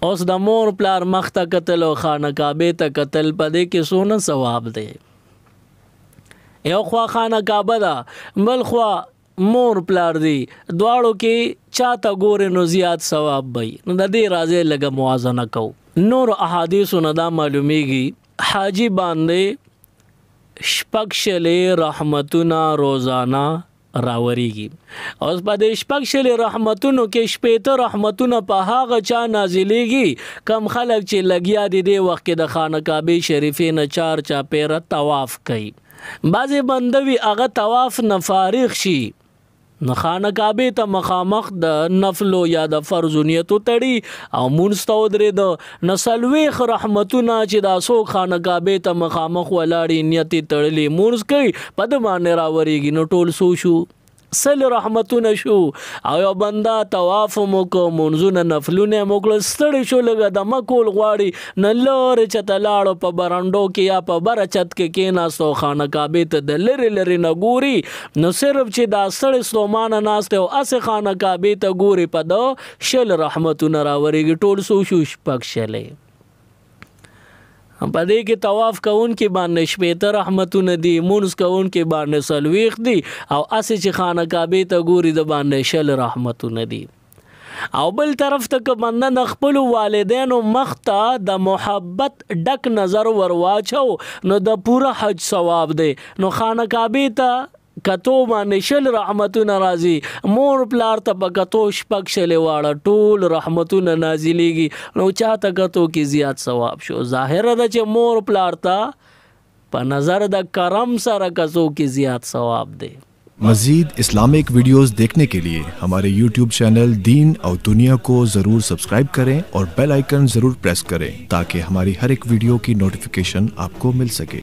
اوس د مور پلار مخ ته کتل او خانه کعبه ته کتل، په دې کې څونه ثواب دی. یو خوا خانه کعبه ده، بل خوا مور پلار دی، دواړو کې چاته ګورې نو زیات ثواب وي. نو د دې راځي لږه موازنه کوو. نور احادیثو نه دا معلومیږي حاجی باندې شپږ شلې رحمتونه روزانه راوریږي. اوس په دې شپږ شلې رحمتونو کې شپېته رحمتونه په هغه چا نازلېږي کم خلک چې لګیا دي دې وخت کې د خانه کعبې شریفې نه چار چاپېره طواف کوي. بعضې بندوي هغه طواف نه فارغ شي نو خانه کعبې ته مخامخ د نفلو یا د فرضو نیتو تړي او مونځ ته ودرېده نو څلوېښت رحمتونه چې دا څوک خانه کعبې ته مخامخ ولاړي نیت یې تړلي مونځ کوي په ده باندې راورېږي نو ټول څو شو؟ سل رحمتونه شو. او یو بنده طواف مو کو منځونه نفلونه مو کړل ستړی شو لږه دمه کول غواړي نه لرې چته لاړو په برنډو کې یا په بره چت کې کېناستو خانه کعبې ته د لرې لرې نه ګوري نو صرف چې دا ستړی ستومانه ناست او هسې خانه کعبې ته ګوري په ده شل رحمتونه راورېږي ټول څو شو؟ شپږ شلې. په دې کې طواف کوونکي باندې شپېته رحمتونه دي، مونځ کوونکي باندې څلوېښت دي او هسې چې خانه کعبې ته ګوري د باندې شل رحمتونه دي. او بل طرف ته که بنده د خپلو والدینو مخ ته د محبت ډک نظر ور واچو نو د پوره حج ثواب دی. نو خانه کعبې ته کتو باندې شل رحمتونه راځي، مور پلار ته په کتو شپږ شلې واړه ټول رحمتونه نازلېږي نو چاته کتو کې زیات ثواب شو. ظاهره ده چې مور پلار ته په نظر د کرم سره کتو کې زیات ثواب دی. मज़ीद Islamic videos देखने के लिए हमारे YouTube चैनल दीन और दुनिया को ज़रूर सब्सक्राइब करें और बेल आइकन ज़रूर प्रेस करें ताकि हमारी हर एक वीडियो की नोटिफिकेशन आपको मिल सके.